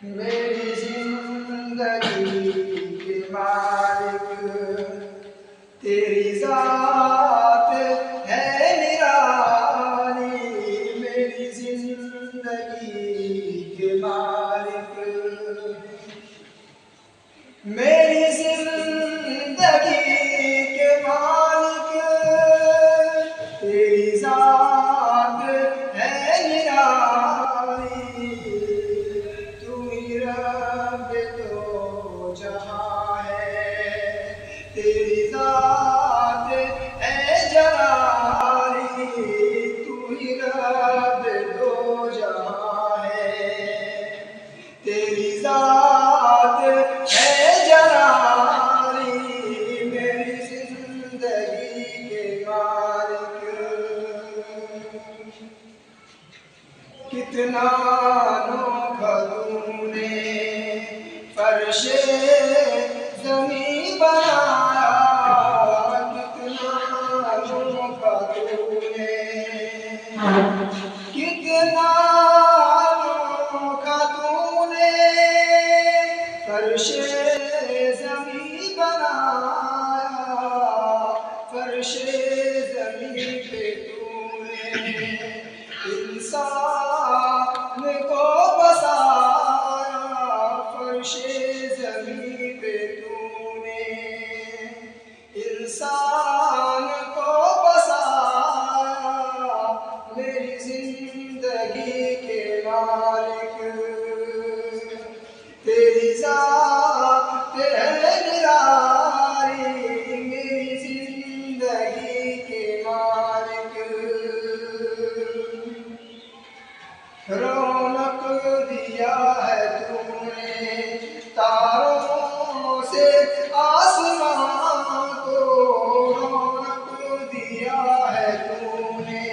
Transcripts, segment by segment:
میری زندگی کے مالک تیری ذات ہے نرالی، میری زندگی کے مالک، میری زندگی کے مالک تیری ذات ہے نرالی، تو ہی رب دو جہاں ہے، تیری ذات ہے جلالی، تو ہی رب دو جہاں ہے، تیری ذات ہے جلالی، میری زندگی کے مالک۔ کتنا انوکھا تو نے فرش زمیں بنایا، کتنا انوکھا تو نے، کتنا انوکھا تو نے فرش زمیں بنایا، فرش زمیں پہ تو نے انسان کو بسایا، فرش زمیں پہ تو نے انسان کو بسایا، میری زندگی کے مالک تیری ذات ہے نرالی، میری زندگی کے مالک۔ رونق دیا ہے تو نے تاروں سے آسمان کو، رونق دیا ہے تو نے،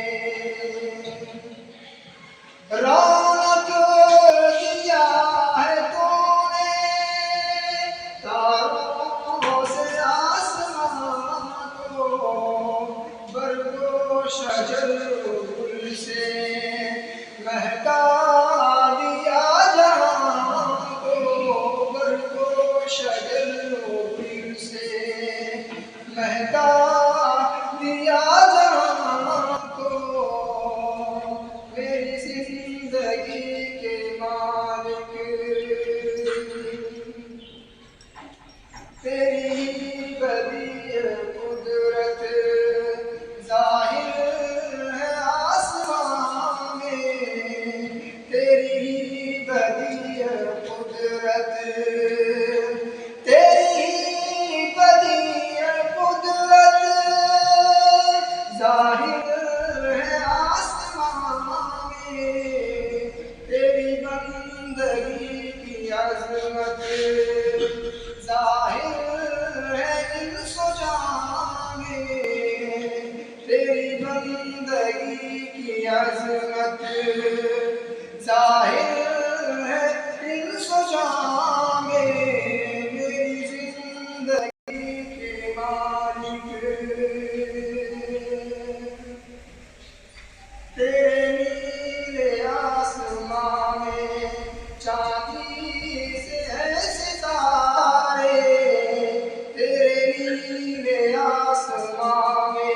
رونق دیا ہے تو نے تاروں سے آسمان کو، برگ و شجر و گل سے مہکا دیا جہاں کو، برگ و شجر و گل سے مہکا دیا جہاں کو، میری زندگی کے مالک تیری بدیع قدرت ظاہر ہے آسمان میں، تیری بدیع قدرت، تیری بدیع قدرت ظاہر ہے آسمان میں، تیری بندگی کی عظمت ظاہر ہے انس و جاں میں، تیری بندگی کی عظمت ظاہر ہے انس و جاں میں، میری زندگی کے مالک تیرے نیلے آسمان میں چاندی سے ہے ستارے، تیرے نیلے آسمان میں،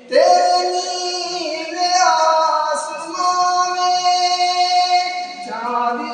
تیرے نیلے آسمان میں چاندی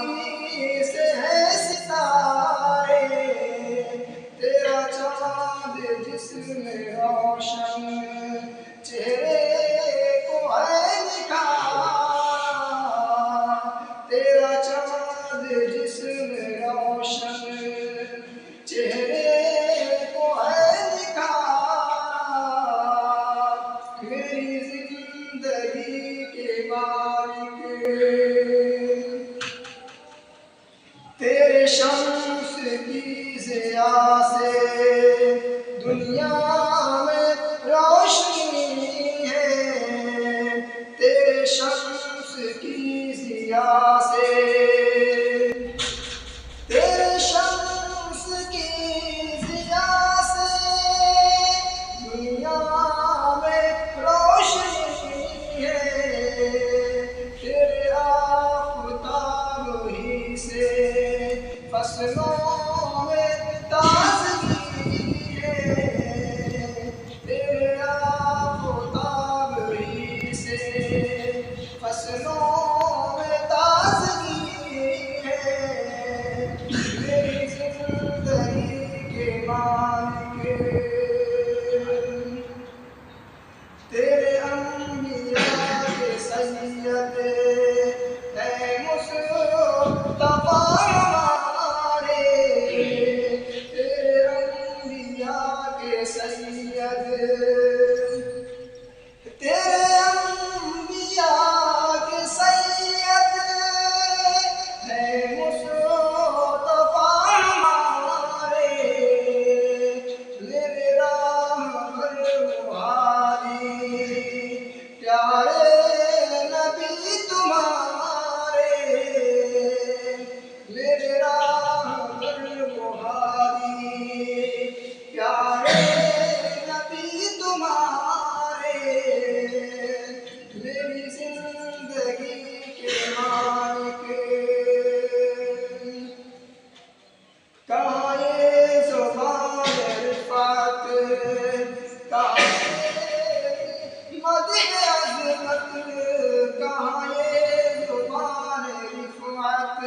کہاں یہ زبان رفعت،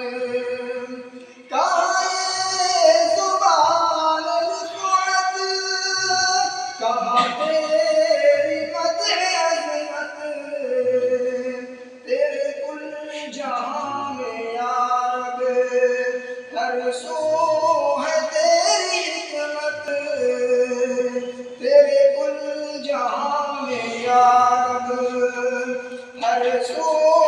کہاں یہ زبان رفعت، کہاں تیری مدح عظمت، تیرے کل جہاں میں یا رب ہر سو ہے تیری حکمت، تیرے کل جہاں میں یا رب ہر سو